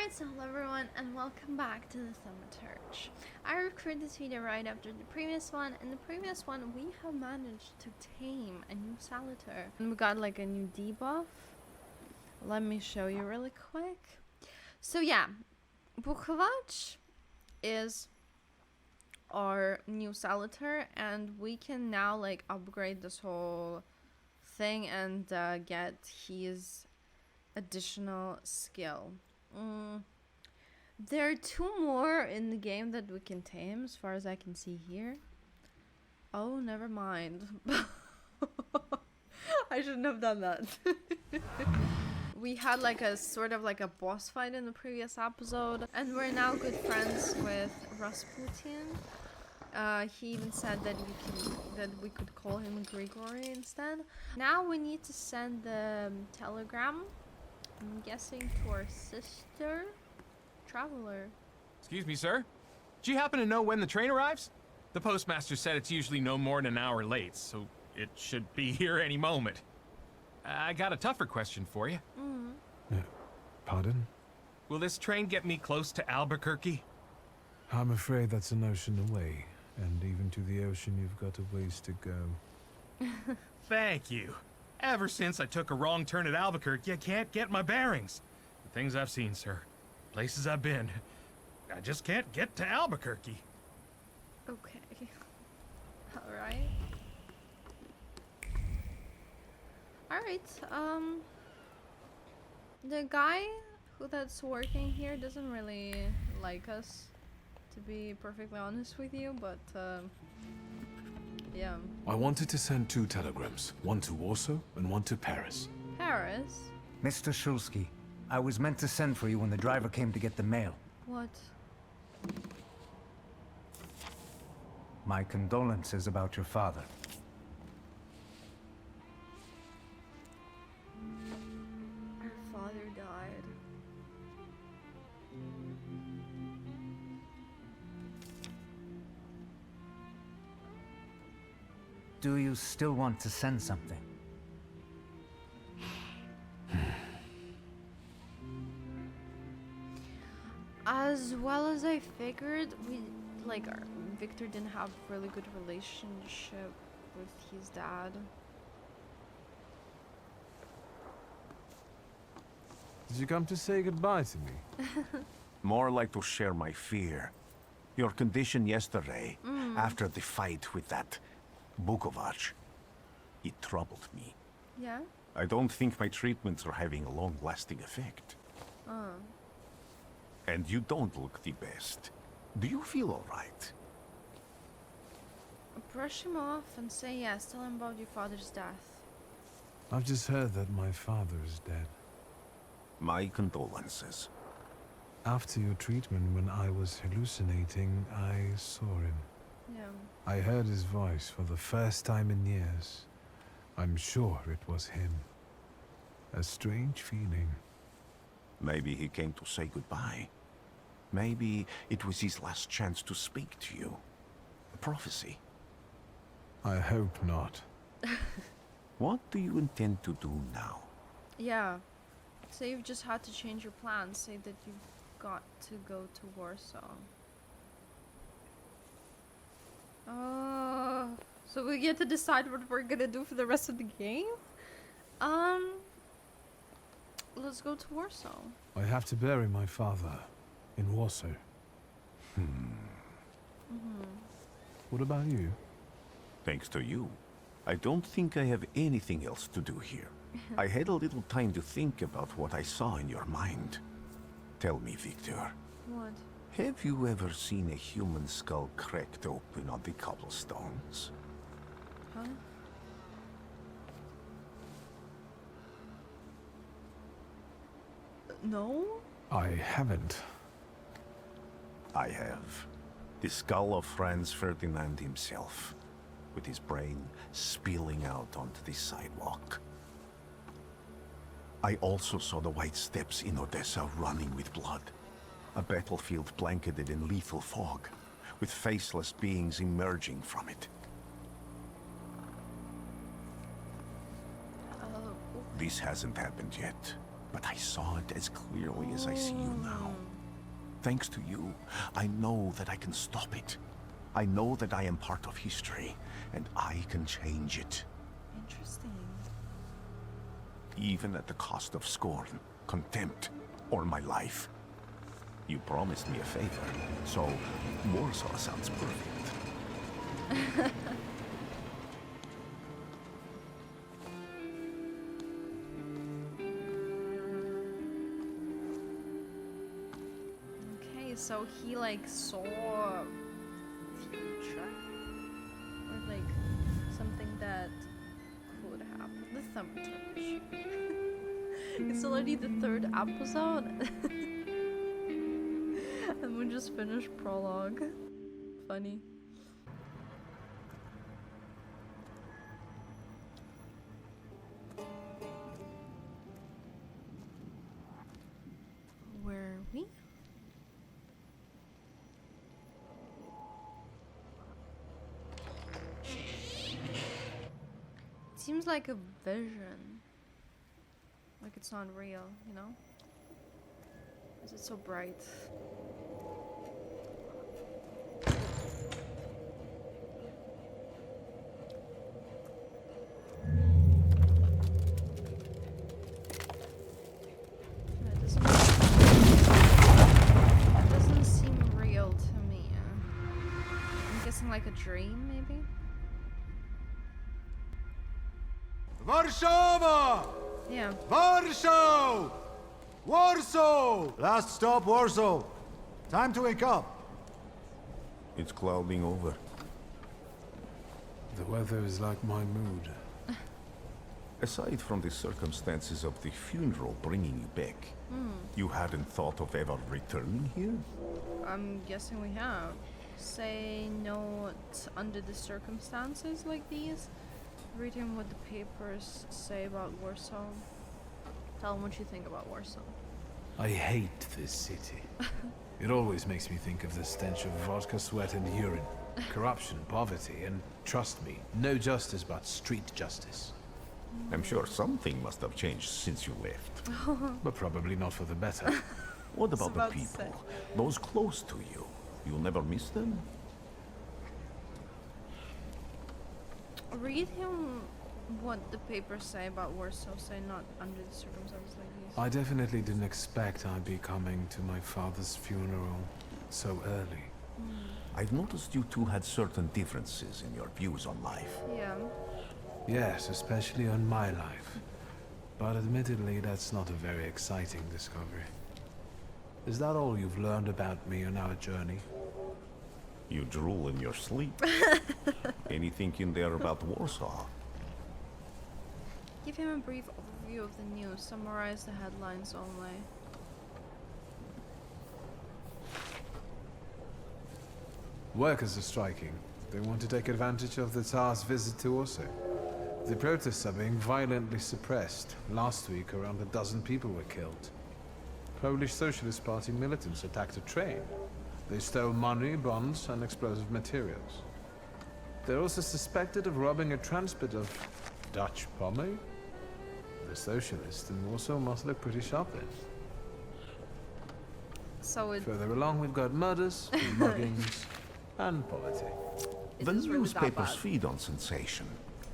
Alright, so hello everyone and welcome back to the Thaumaturge. I recorded this video right after the previous one. In the previous one we have managed to tame a new Salator. And we got like a new debuff. Let me show you really quick. So yeah, Thaumaturge is our new Salator and we can now like upgrade this whole thing and get his additional skill. There are two more in the game that we can tame as far as I can see here. Oh, never mind. I shouldn't have done that. We had like a sort of like a boss fight in the previous episode and we're now good friends with Rasputin. He even said that we could call him Grigory instead. Now we need to send the telegram, I'm guessing, to our sister traveler. Excuse me, sir. Do you happen to know when the train arrives? The postmaster said it's usually no more than an hour late, so it should be here any moment. I got a tougher question for you. Pardon? Will this train get me close to Albuquerque? I'm afraid that's an ocean away, and even to the ocean you've got a ways to go. Thank you. Ever since I took a wrong turn at Albuquerque, I can't get my bearings. The things I've seen, sir. Places I've been. I just can't get to Albuquerque. Okay. Alright. Alright, the guy that's working here doesn't really like us, to be perfectly honest with you, but yeah. I wanted to send 2 telegrams, one to Warsaw and one to Paris. Paris? Mr. Shulsky, I was meant to send for you when the driver came to get the mail. What? My condolences about your father. Our father died. Do you still want to send something? As well as I figured, Victor didn't have a really good relationship with his dad. Did you come to say goodbye to me? More like to share my fear. Your condition yesterday, after the fight with that Thaumaturge, it troubled me. Yeah? I don't think my treatments are having a long-lasting effect. And you don't look the best. Do you feel all right? Brush him off and say yes. Tell him about your father's death. I've just heard that my father is dead. My condolences. After your treatment, when I was hallucinating, I saw him. Yeah. I heard his voice for the first time in years. I'm sure it was him. A strange feeling. Maybe he came to say goodbye. Maybe it was his last chance to speak to you. A prophecy. I hope not. What do you intend to do now? Yeah. Say you've just had to change your plans. Say that you've got to go to Warsaw. Oh, so we get to decide what we're gonna do for the rest of the game? Let's go to Warsaw. I have to bury my father in Warsaw. What about you? Thanks to you, I don't think I have anything else to do here. I had a little time to think about what I saw in your mind. Tell me, Victor, What? have you ever seen a human skull cracked open on the cobblestones? Huh? No? I haven't. I have. The skull of Franz Ferdinand himself, with his brain spilling out onto the sidewalk. I also saw the white steps in Odessa running with blood. A battlefield blanketed in lethal fog, with faceless beings emerging from it. This hasn't happened yet, but I saw it as clearly as I see you now. Thanks to you, I know that I can stop it. I know that I am part of history, and I can change it. Interesting. Even at the cost of scorn, contempt, or my life. You promised me a favor, so Warsaw sounds perfect. Okay, so he like saw future, or like something that could happen. The Thaumaturge. It's already the 3rd episode, and we just finished prologue. Funny. Where are we? It seems like a vision. Like it's not real, you know? Is it so bright? That doesn't seem real to me. I'm guessing like a dream, maybe? Warszawa! Yeah. Warsaw! Warsaw! Last stop, Warsaw. Time to wake up. It's clouding over. The weather is like my mood. Aside from the circumstances of the funeral bringing you back, you hadn't thought of ever returning here? I'm guessing we have. Say not under the circumstances like these. Reading what the papers say about Warsaw. Tell them what you think about Warsaw. I hate this city. It always makes me think of the stench of vodka, sweat, and urine. Corruption, poverty, and trust me, no justice but street justice. I'm sure something must have changed since you left. But probably not for the better. What about about the to say. people? Those close to you? You'll never miss them? Read him what the papers say about Warsaw. Say not under the circumstances like these. I definitely didn't expect I'd be coming to my father's funeral so early. I've noticed you two had certain differences in your views on life. Yeah. Yes, especially on my life. But admittedly, that's not a very exciting discovery. Is that all you've learned about me on our journey? You drool in your sleep. Anything in there about Warsaw? Give him a brief overview of the news. Summarize the headlines only. Workers are striking. They want to take advantage of the Tsar's visit to Warsaw. The protests are being violently suppressed. Last week, around a dozen people were killed. Polish Socialist Party militants attacked a train. They stole money, bonds, and explosive materials. They're also suspected of robbing a transport of Dutch pomade. The socialists in Warsaw must look pretty sharp then. So it Further along, we've got murders, muggings, and poverty. Is The this really that newspapers bad? feed on sensation.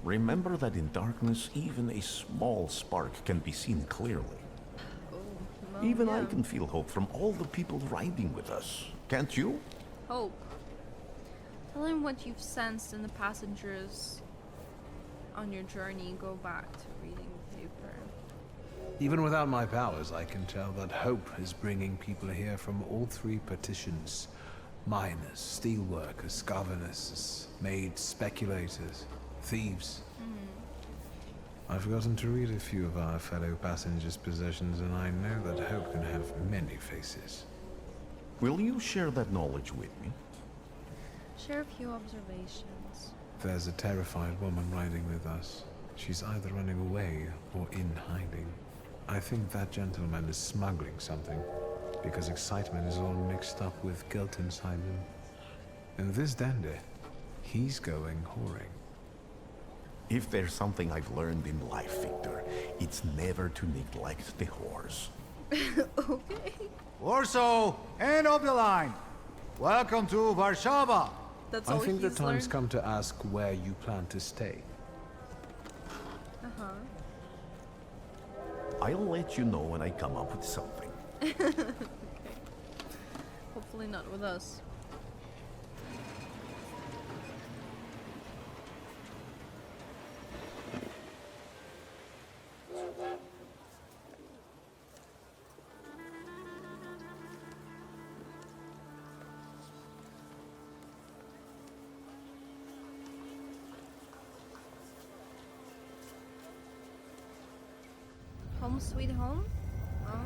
Remember that in darkness, even a small spark can be seen clearly. well, Even I yeah. can feel hope from all the people riding with us. Can't you? Hope. Tell him what you've sensed in the passengers on your journey. Go back to reading the paper. Even without my powers, I can tell that hope is bringing people here from all three partitions. Miners, steelworkers, governors, maids, speculators, thieves. I've gotten to read a few of our fellow passengers' possessions, and I know that hope can have many faces. Will you share that knowledge with me? Share a few observations. There's a terrified woman riding with us. She's either running away or in hiding. I think that gentleman is smuggling something, because excitement is all mixed up with guilt inside him. And this dandy, he's going whoring. If there's something I've learned in life, Victor, it's never to neglect the whores. Okay. Warsaw, end of the line. Welcome to Warsaw. That's I all think the he's time's learned. come to ask where you plan to stay. Uh-huh. I'll let you know when I come up with something. Okay. Hopefully not with us. Home sweet home? Oh.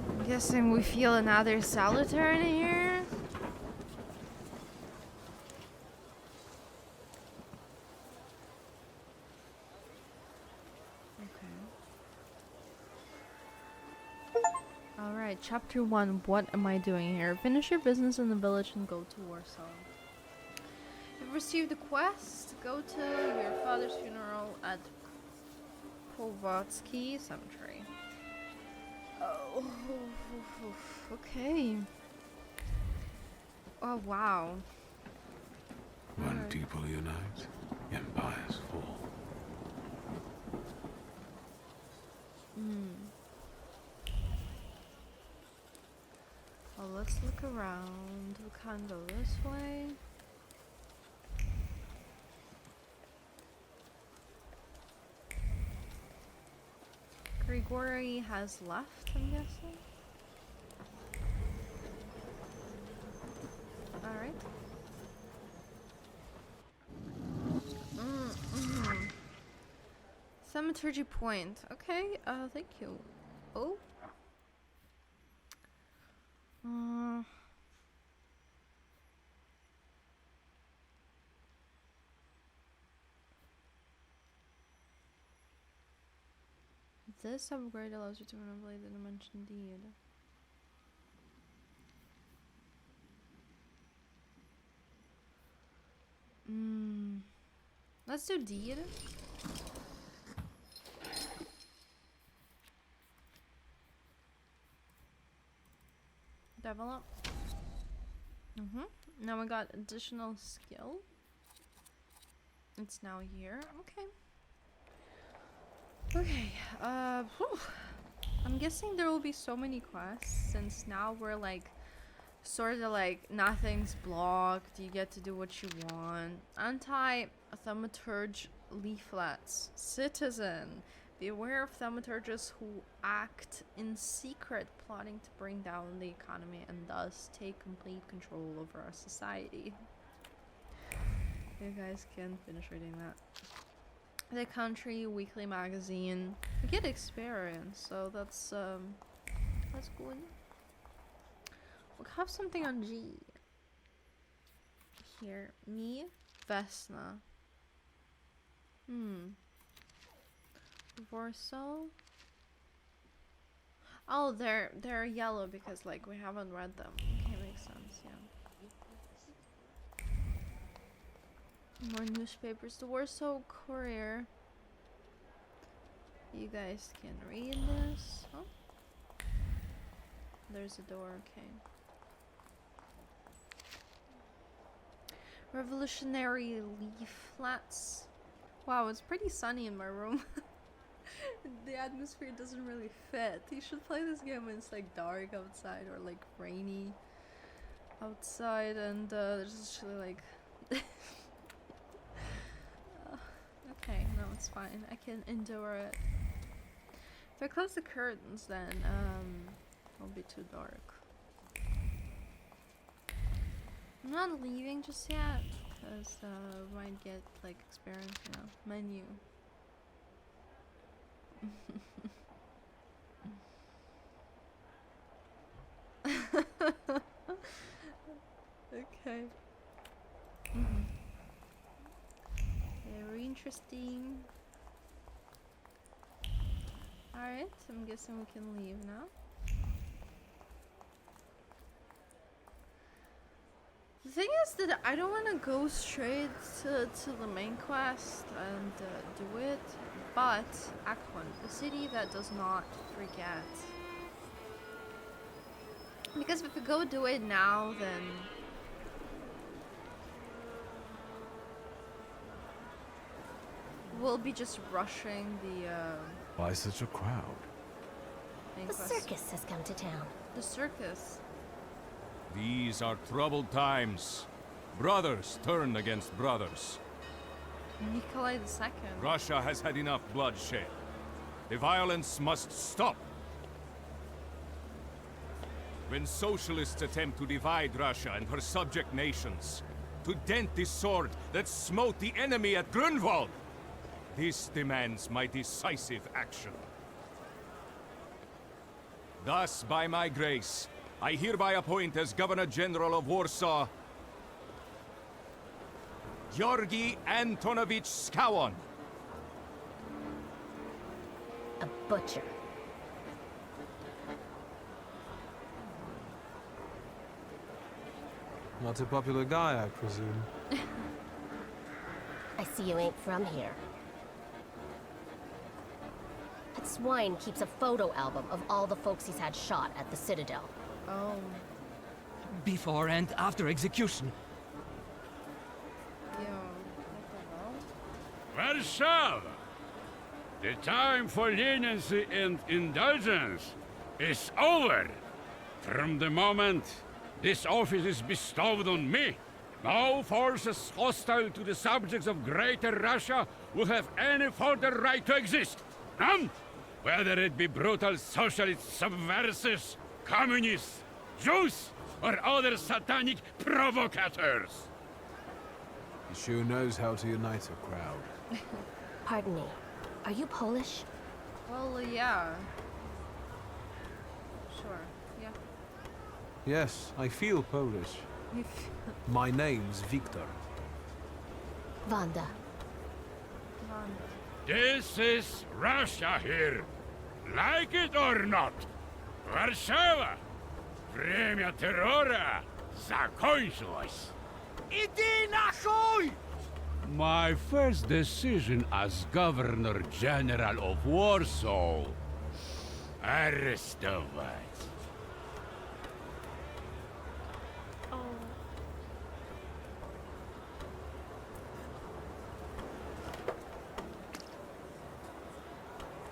I'm guessing we feel another solitaire in here. Okay. Alright, chapter 1. What am I doing here? Finish your business in the village and go to Warsaw. You've received a quest. Go to your father's funeral at Thaumaturge Cemetery. Oh, okay. Oh, wow. When Alright. people unite, empires fall. Well, let's look around. We can't go this way. Grigori has left, I'm guessing. Alright. Thaumaturge point. Okay, thank you. Oh. This upgrade allows you to manipulate the dimension deed. Let's do deed. Develop. Now we got additional skill. It's now here. Okay. Okay. Whew. I'm guessing there will be so many quests since now we're like sort of like nothing's blocked. You get to do what you want. Anti-Thaumaturge leaflets. Citizen. Be aware of thaumaturges who act in secret, plotting to bring down the economy and thus take complete control over our society. You guys can finish reading that. The Country Weekly Magazine. We get experience, so that's good. We'll have something on G. Here, me, Vesna. Warsaw. Oh, they're yellow because like we haven't read them. Okay, makes sense. Yeah. More newspapers. The Warsaw Courier. You guys can read this. Oh, there's a door. Okay. Revolutionary leaflets. Wow, it's pretty sunny in my room. The atmosphere doesn't really fit. You should play this game when it's like dark outside or like rainy outside and there's actually like okay, no, it's fine. I can endure it. If I close the curtains then it'll be too dark. I'm not leaving just yet because we might get like experience, you know, menu. Okay. Very interesting. Alright, I'm guessing we can leave now. The thing is, just that I don't want to go straight to the main quest and do it, but Akron, the city that does not forget. Because if we go do it now, then we'll be just rushing the Why such a crowd? main The quest. circus has come to town. The circus. These are troubled times. Brothers turn against brothers. Nikolai II. Russia has had enough bloodshed. The violence must stop. When socialists attempt to divide Russia and her subject nations, to dent the sword that smote the enemy at Grunwald, this demands my decisive action. Thus, by my grace, I hereby appoint as Governor General of Warsaw, Georgi Antonovich Skowon. A butcher. Not a popular guy, I presume. I see you ain't from here. That swine keeps a photo album of all the folks he's had shot at the Citadel. Oh. Before and after execution. Yo. What the hell? Warsaw! The time for leniency and indulgence is over. From the moment this office is bestowed on me, no forces hostile to the subjects of Greater Russia will have any further right to exist. None! Whether it be brutal socialist subversives, communists, Jews, or other satanic provocators. He sure knows how to unite a crowd. Pardon me. Are you Polish? Well, yeah. Sure. Yeah. Yes, I feel Polish. My name's Victor. Wanda. This is Russia here. Like it or not. Warszawa. Время террора закончилось. Иди нахуй! My first decision as Governor General of Warsaw. Arrestovать.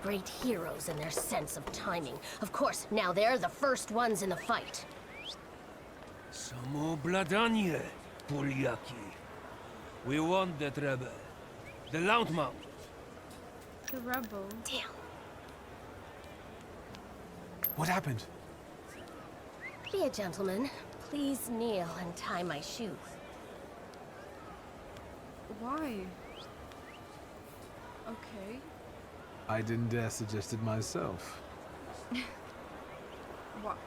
Great heroes in their sense of timing. Of course, now they're the first ones in the fight. Samobladanie, Poliaki. We want that rebel. The Loudmouth. The rebel. Damn. What happened? Be a gentleman. Please kneel and tie my shoes. Why? Okay. I didn't dare suggest it myself. What?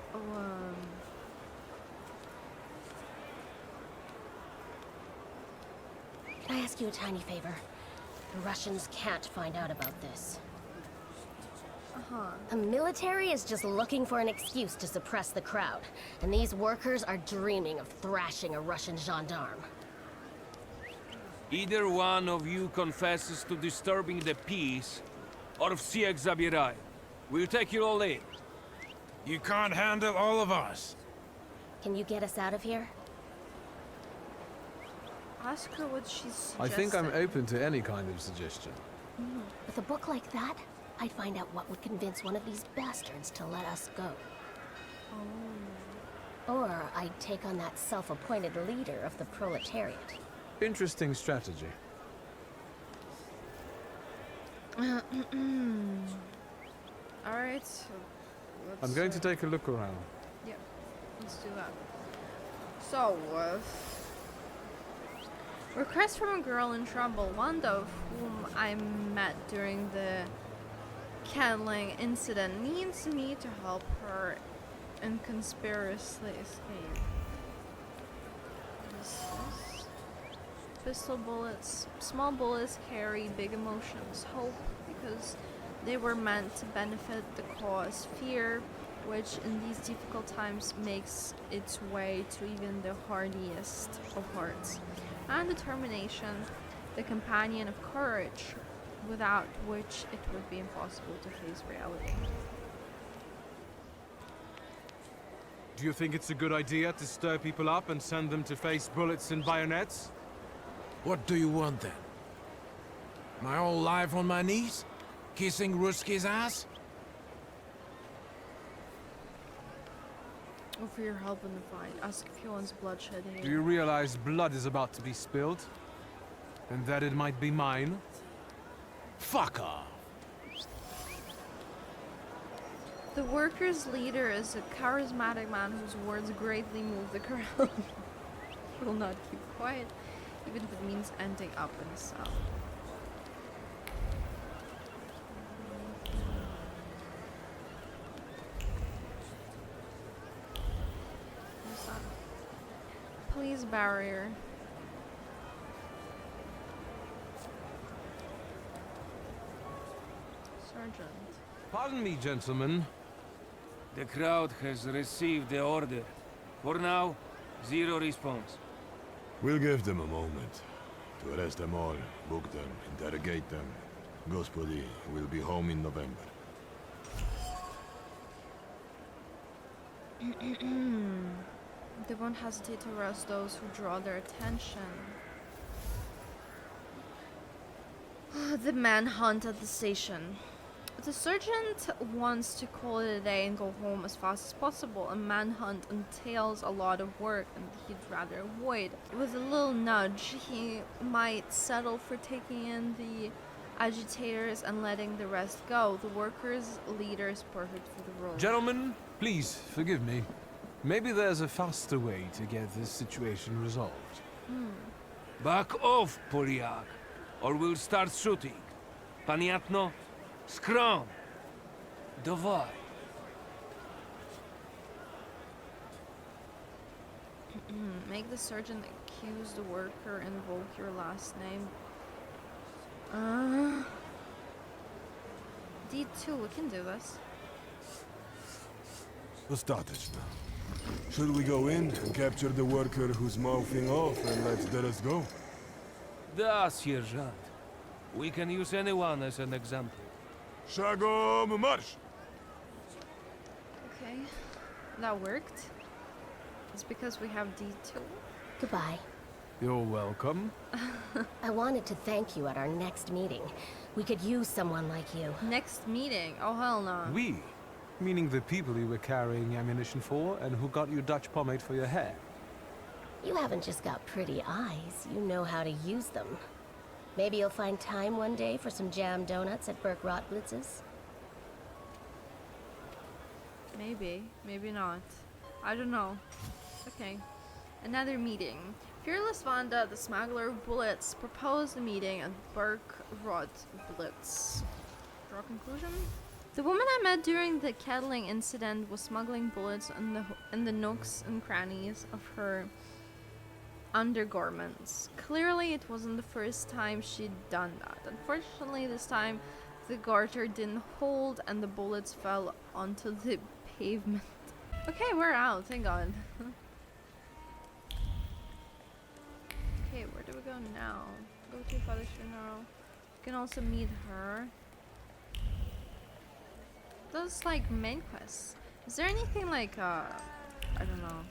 Can I ask you a tiny favor? The Russians can't find out about this. The military is just looking for an excuse to suppress the crowd, and these workers are dreaming of thrashing a Russian gendarme. Either one of you confesses to disturbing the peace, or всех забирай. We'll take you all in. You can't handle all of us. Can you get us out of here? Ask her what she's suggesting. I think I'm open to any kind of suggestion. With a book like that, I'd find out what would convince one of these bastards to let us go. Or I'd take on that self-appointed leader of the proletariat. Interesting strategy. Alright, so let's, I'm going to take a look around. Yeah, let's do that. So, request from a girl in trouble, Wanda, whom I met during the Candling incident, needs me to help her and conspicuously escape. This is pistol bullets. Small bullets carry big emotions. Hope, because they were meant to benefit the cause. Fear, which in these difficult times makes its way to even the hardiest of hearts, and determination, the companion of courage, without which it would be impossible to face reality. Do you think it's a good idea to stir people up and send them to face bullets and bayonets? What do you want then? My whole life on my knees? Kissing Ruski's ass? Offer your help in the fight. Ask if he wants bloodshed here. Do you realize blood is about to be spilled? And that it might be mine? Fuck off! The workers' leader is a charismatic man whose words greatly move the crowd. He will not keep quiet, even if it means ending up in a cell. What's that? Police barrier. Sergeant. Pardon me, gentlemen. The crowd has received the order. For now, zero response. We'll give them a moment to arrest them all, book them, interrogate them. Gospodi will be home in November. They won't hesitate to arrest those who draw their attention. The manhunt at the station. The sergeant wants to call it a day and go home as fast as possible. A manhunt entails a lot of work and he'd rather avoid. With a little nudge, he might settle for taking in the agitators and letting the rest go. The workers' leader is perfect for the role. Gentlemen, please, forgive me. Maybe there's a faster way to get this situation resolved. Back off, Poliak, or we'll start shooting. Paniatno, skrom. Dawaj. Make the sergeant accuse the worker, invoke your last name. D2, we can do this. Достаточно. Should we go in and capture the worker who's mouthing off and let the rest go? Da, sierżant. We can use anyone as an example. Szagom marsz! Okay, that worked. It's because we have D2. Goodbye. You're welcome. I wanted to thank you at our next meeting. We could use someone like you. Next meeting? Oh, hell no. We? Meaning the people you were carrying ammunition for and who got you Dutch pomade for your hair. You haven't just got pretty eyes, you know how to use them. Maybe you'll find time one day for some jam donuts at Burke Rotblitz's? Maybe, maybe not. I don't know. Okay. Another meeting. Fearless Vanda, the smuggler of bullets, proposed a meeting at Burke Rotblitz. Draw conclusion? The woman I met during the kettling incident was smuggling bullets in the nooks and crannies of her undergarments. Clearly, it wasn't the first time she'd done that. Unfortunately, this time the garter didn't hold and the bullets fell onto the pavement. Okay, we're out, thank God. Okay, where do we go now? Go to your father's funeral. You can also meet her. Those like main quests. Is there anything like I don't know.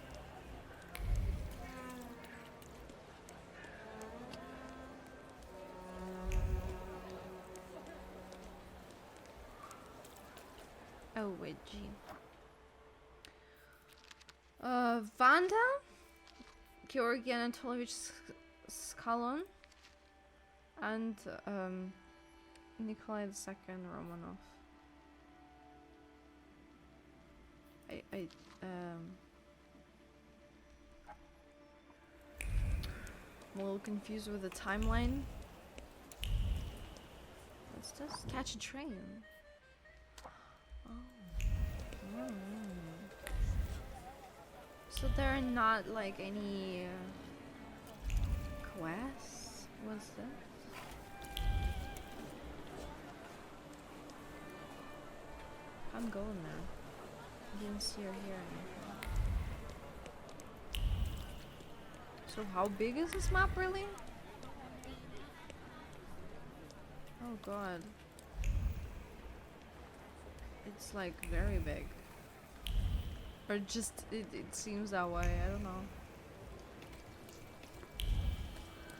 Oh wait, G. Vanda, Georgi Anatolovich Skalon, and Nikolai II Romanov. I'm a little confused with the timeline. What's this? Catch a train. Oh. So there are not like any quests? What's this? I'm going there. Didn't see or hear anything. So how big is this map really? Oh god. It's like very big. Or just, it seems that way, I don't know.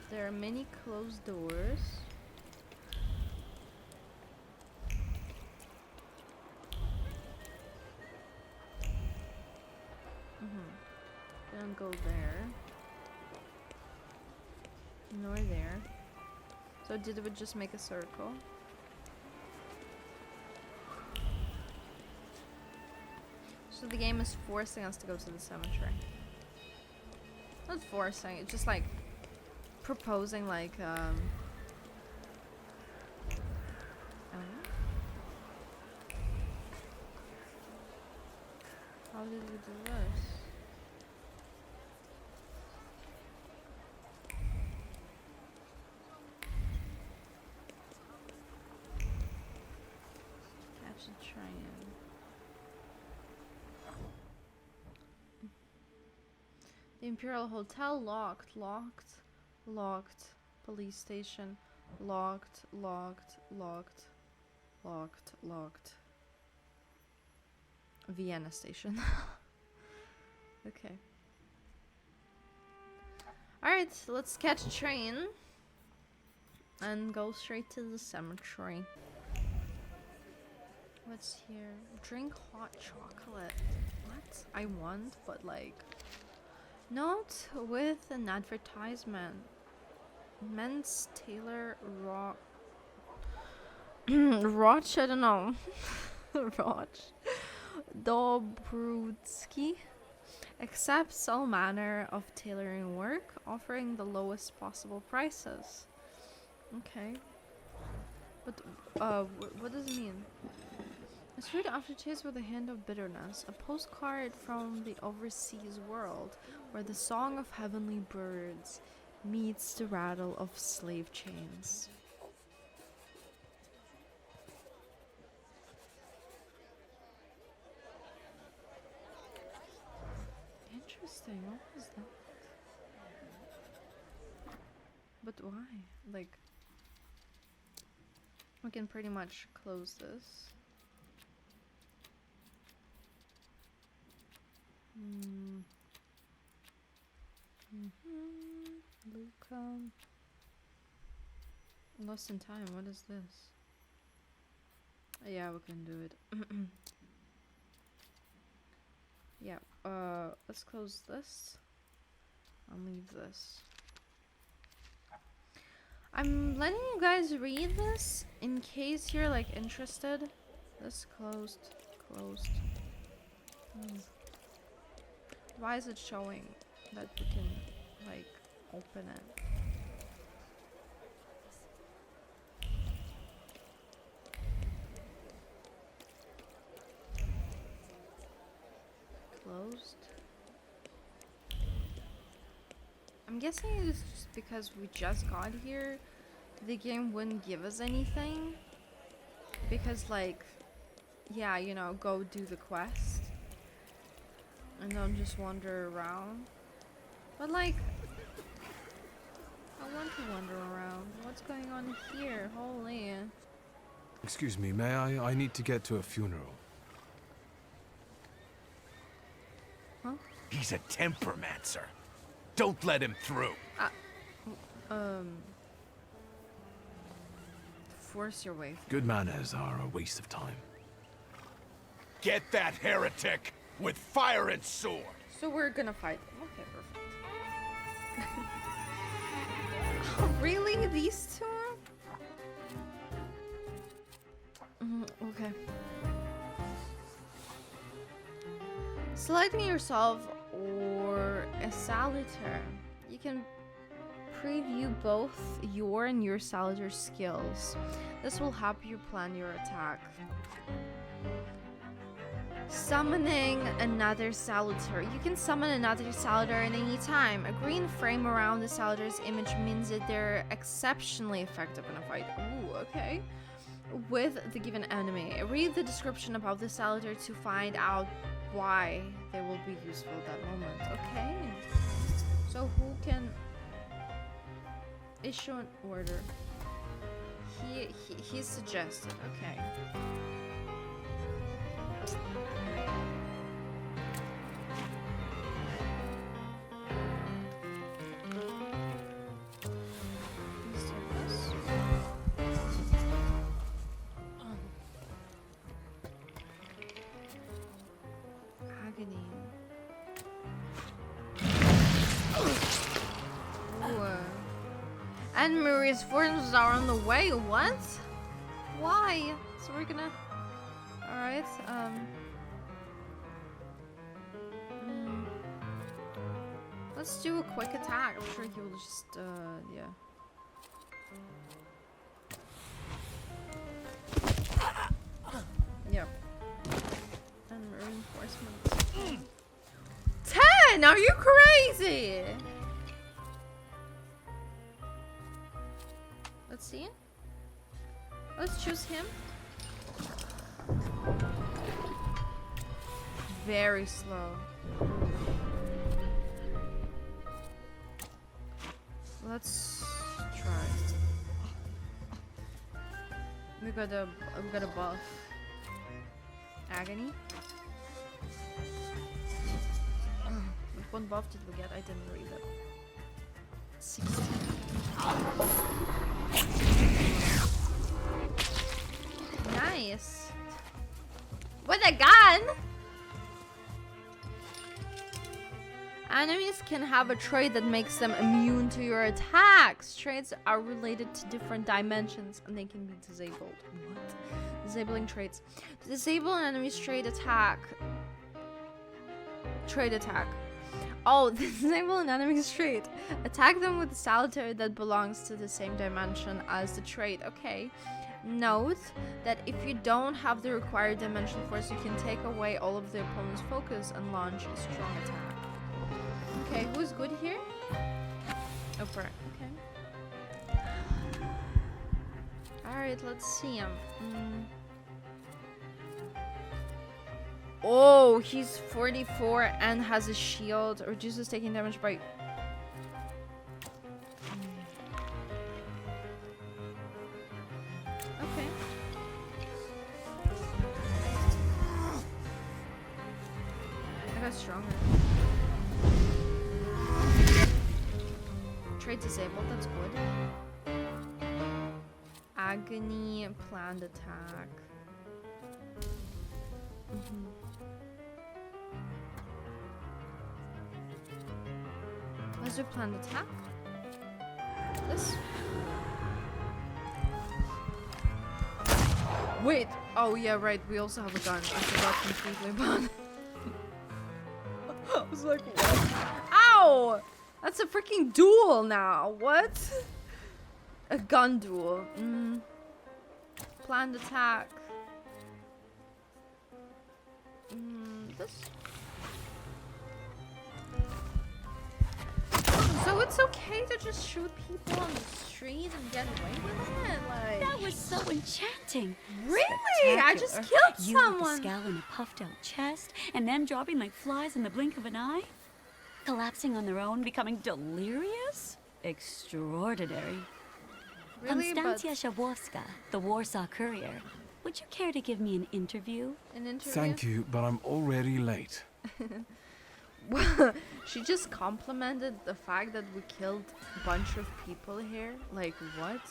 There are many closed doors. Don't go there. Nor there. So did we just make a circle? So the game is forcing us to go to the cemetery. Not forcing, it's just like proposing like I don't know. How did we do this? Catch a train. The Imperial Hotel locked, locked, locked. Police station locked, locked, locked, locked, locked. Vienna station. Okay. Alright, let's catch a train and go straight to the cemetery. What's here? Drink hot chocolate. What? I want, but like... Note with an advertisement. Men's Taylor Roch, I don't know. Roch Dobrutsky accepts all manner of tailoring work, offering the lowest possible prices. Okay. But what does it mean? A sweet aftertaste with a hint of bitterness. A postcard from the overseas world, where the song of heavenly birds meets the rattle of slave chains. Interesting. What was that? But why? Like, we can pretty much close this. Luca. Lost in time. What is this? Yeah, we can do it. Yeah. Let's close this. I'll leave this. I'm letting you guys read this in case you're like interested. This closed. Closed. Why is it showing that we can like open it? Closed. I'm guessing it's just because we just got here, the game wouldn't give us anything. Because like, yeah, you know, go do the quest. And don't just wander around. But like, I want to wander around. What's going on here? Holy. Excuse me, may I? I need to get to a funeral. Huh? He's a tempermancer. Don't let him through. Force your way through. Good manners are a waste of time. Get that heretic with fire and sword. So we're gonna fight them. Okay, perfect. Oh, really? These two? Okay. Selecting yourself or a salutator. You can preview both your and your salutator skills. This will help you plan your attack. Summoning another salutator. You can summon another salutator at any time. A green frame around the salutator's image means that they're exceptionally effective in a fight. Ooh, okay. with the given enemy. Read the description about the Saliter to find out why they will be useful at that moment. Okay. So who can issue an order? He suggested. Okay. And Maria's forces are on the way. What? Why? So we're gonna. Alright, let's do a quick attack. I'm sure he will just, yeah. Yep. And reinforcements. 10! Are you crazy? Let's see. Let's choose him. Very slow. Let's try. We got a buff. Agony. What buff did we get? I didn't read it. 16. Nice. With a gun? Enemies can have a trait that makes them immune to your attacks. Traits are related to different dimensions and they can be disabled. What? Disabling traits. To disable an enemy's trait attack. Oh, disable an enemy's trait. Attack them with a salutator that belongs to the same dimension as the trait. Okay. Note that if you don't have the required dimension force, you can take away all of the opponent's focus and launch a strong attack. Okay, who's good here? Oprah. Okay. Alright, let's see him. Oh, he's 44 and has a shield. Reduces taking damage by... Okay. I got stronger. Trait disabled, that's good. Agony, planned attack. Let's do planned attack. This. Wait. Oh yeah, right. We also have a gun. I forgot completely about it. I was like, what? Ow! That's a freaking duel now. What? A gun duel. Planned attack. This. So it's okay to just shoot people on the street and get away with it? Like, that was so enchanting. Really? I just killed someone. You with a scowl and a puffed out chest, and them dropping like flies in the blink of an eye? Collapsing on their own, becoming delirious? Extraordinary. Really, Konstantia Shabowska, the Warsaw Courier. Would you care to give me an interview? An interview? Thank you, but I'm already late. She just complimented the fact that we killed a bunch of people here. Like, what?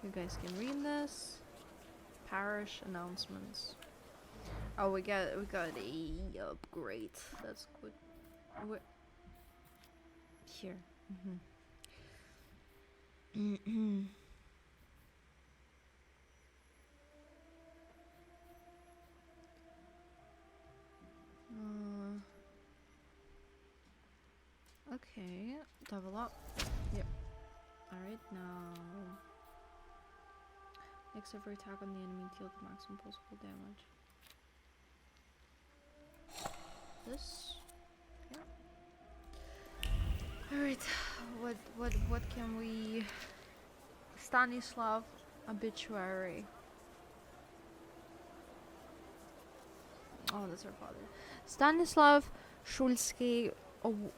You guys can read this. Parish announcements. Oh, we got a upgrade. That's good. Here. Okay, level up. Yep. Alright, now makes every attack on the enemy deal the maximum possible damage. This. Okay. Alright, what can we... Stanislav obituary. Oh, that's her father. Stanislav Shulsky,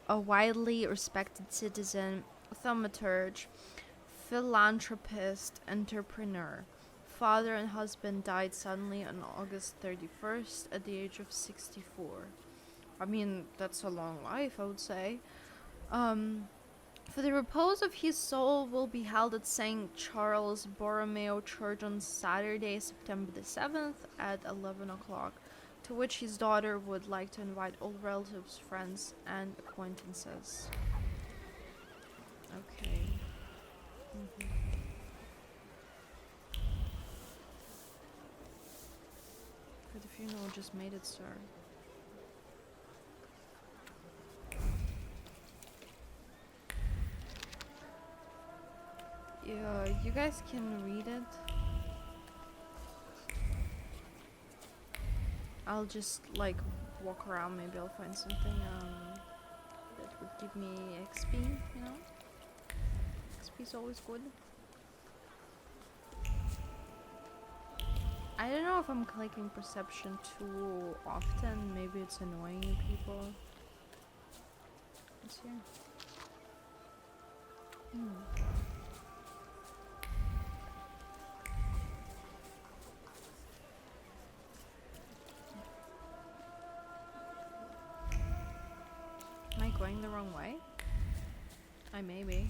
a widely respected citizen, thaumaturge, philanthropist, entrepreneur. Father and husband died suddenly on August 31st at the age of 64. I mean, that's a long life, I would say. For the repose of his soul will be held at St. Charles Borromeo Church on Saturday, September the 7th at 11 o'clock, to which his daughter would like to invite all relatives, friends, and acquaintances. Okay. For the funeral just made it, sir. Yeah, you guys can read it. I'll just like walk around, maybe I'll find something that would give me XP, you know? XP is always good. I don't know if I'm clicking perception too often, maybe it's annoying you people. What's here? Am I going the wrong way? I may be.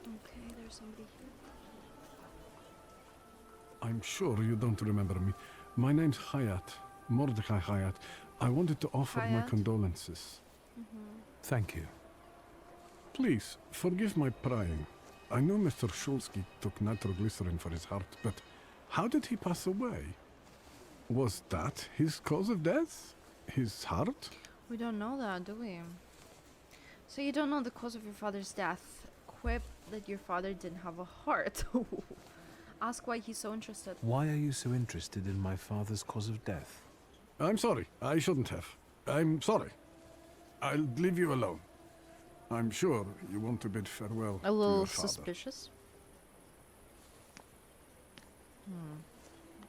Okay, there's somebody here. I'm sure you don't remember me. My name's Hayat, Mordecai Hayat. I wanted to offer my Hayat. condolences. Thank you. Please, forgive my prying. I know Mr. Shulsky took nitroglycerin for his heart, but how did he pass away? Was that his cause of death? His heart? We don't know that, do we? So you don't know the cause of your father's death. Quip that your father didn't have a heart. Ask why he's so interested. Why are you so interested in my father's cause of death? I'm sorry. I shouldn't have. I'm sorry. I'll leave you alone. I'm sure you want to bid farewell A to little your father. suspicious.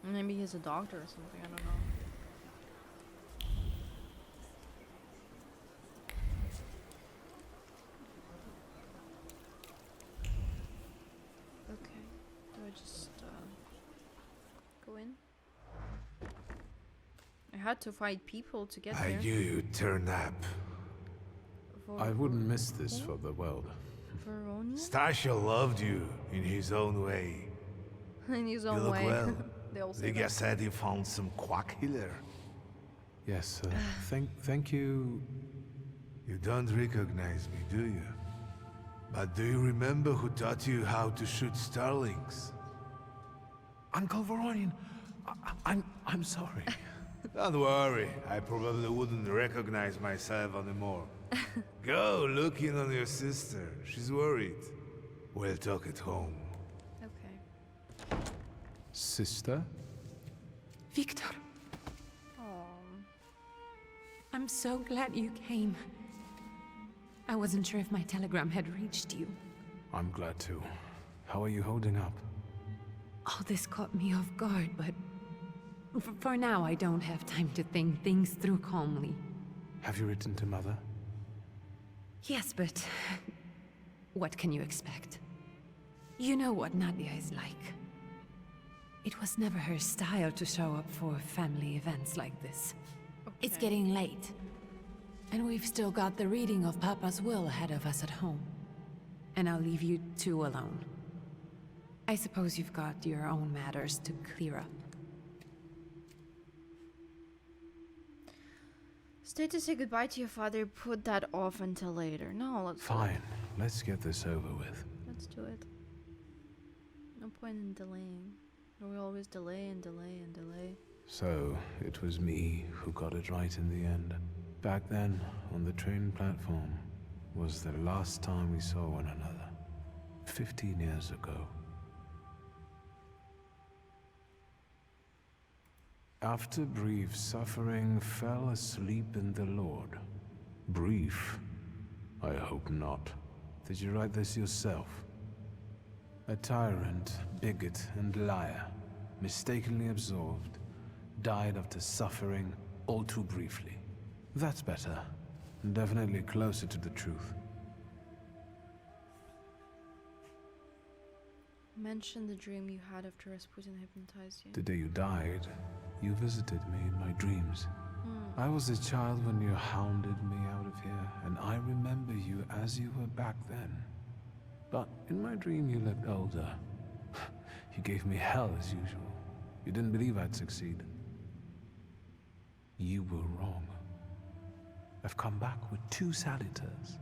Maybe he's a doctor or something, I don't know. Okay, do I just go in? I had to fight people to get I there. knew you'd turn up. I wouldn't miss this for the world. Veronia? Stasha loved you in his own way. In his You own look way. well. They all say Liga that. said you found some quack healer. Yes, thank you. You don't recognize me, do you? But do you remember who taught you how to shoot starlings? Uncle Veronian, I'm sorry. Don't worry, I probably wouldn't recognize myself anymore. Go look in on your sister. She's worried. We'll talk at home. Okay. Sister? Victor, Oh. I'm so glad you came. I wasn't sure if my telegram had reached you. I'm glad to. How are you holding up? All this caught me off guard, but for now I don't have time to think things through calmly. Have you written to Mother? Yes, but what can you expect? You know what Nadia is like. It was never her style to show up for family events like this. It's Okay. getting late. And we've still got the reading of Papa's will ahead of us at home. And I'll leave you two alone. I suppose you've got your own matters to clear up. Stay to say goodbye to your father. Put that off until later. No, let's do it. Fine, let's get this over with. Let's do it. No point in delaying. We always delay and delay and delay. So, it was me who got it right in the end. Back then, on the train platform, was the last time we saw one another. 15 years ago. After brief suffering, fell asleep in the Lord. Brief? I hope not. Did you write this yourself? A tyrant, bigot, and liar, mistakenly absorbed, died after suffering all too briefly. That's better. Definitely closer to the truth. Mention the dream you had after Rasputin hypnotized you. The day you died, you visited me in my dreams. I was a child when you hounded me out of here, and I remember you as you were back then. But in my dream you looked older. You gave me hell as usual. You didn't believe I'd succeed. You were wrong. I've come back with 2 salutors.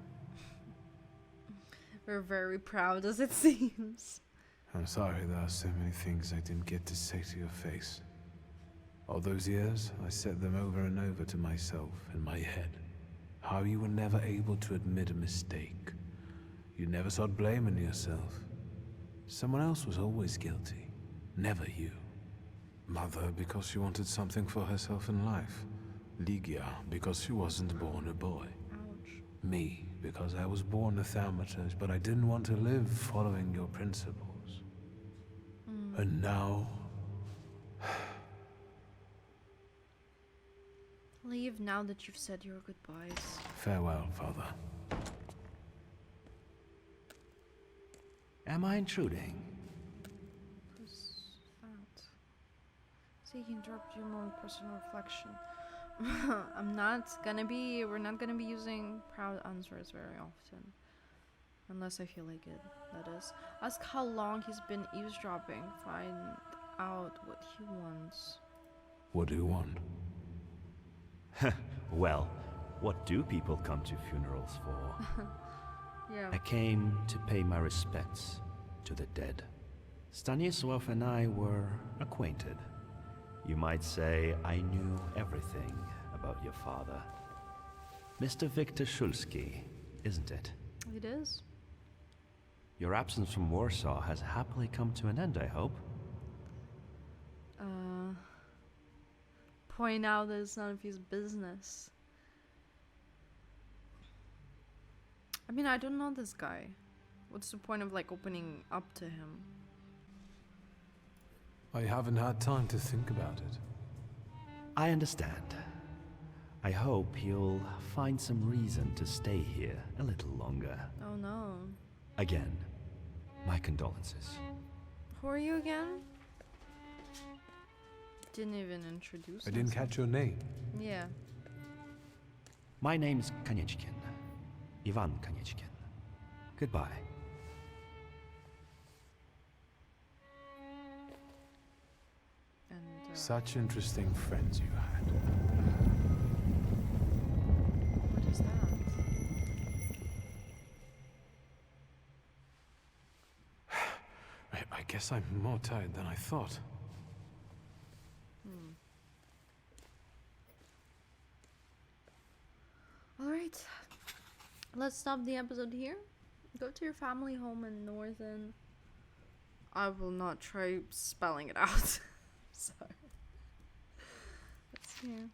We're very proud as it seems. I'm sorry there are so many things I didn't get to say to your face. All those years, I said them over and over to myself in my head. How you were never able to admit a mistake. You never sought blame in yourself. Someone else was always guilty, never you. Mother, because she wanted something for herself in life. Ligia, because she wasn't born a boy. Ouch. Me, because I was born a Thaumaturge, but I didn't want to live following your principles. And now... Leave now that you've said your goodbyes. Farewell, Father. Am I intruding? Who's that? Seeking to interrupt your more personal reflection. We're not gonna be using proud answers very often. Unless I feel like it, that is. Ask how long he's been eavesdropping. Find out what he wants. What do you want? Well, what do people come to funerals for? Yeah. I came to pay my respects to the dead. Stanisław and I were acquainted. You might say I knew everything about your father. Mr. Victor Szulski, isn't it? It is. Your absence from Warsaw has happily come to an end, I hope. Point out that it's none of his business. I mean, I don't know this guy. What's the point of like opening up to him? I haven't had time to think about it. I understand. I hope you'll find some reason to stay here a little longer. Oh no. Again, my condolences. Who are you again? Didn't even introduce I didn't catch your name. Yeah. My name's Kanieczkin. Ivan Kanieczkin. Goodbye. And Such interesting friends you had. what is that? I guess I'm more tired than I thought. Alright. Let's stop the episode here. Go to your family home in Northern. I will not try spelling it out. Sorry. Let's see.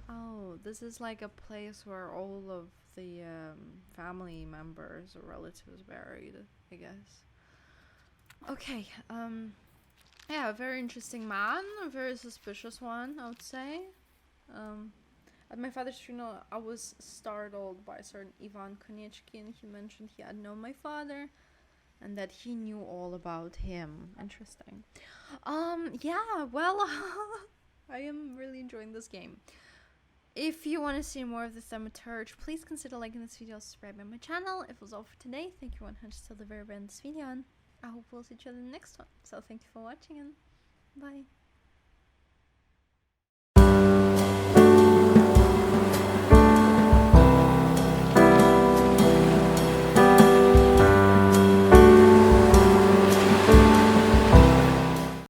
Oh, this is like a place where all of the family members or relatives buried, I guess. Okay, yeah, a very interesting man, a very suspicious one, I would say. At my father's funeral, I was startled by a certain Ivan Konieczkin. He mentioned he had known my father and that he knew all about him. Interesting. Yeah, well, I am really enjoying this game. If you want to see more of the Thaumaturge, please consider liking this video, subscribing my channel. If it was all for today, thank you 100 till the very end of this video, and I hope we'll see each other in the next one. So thank you for watching, and bye.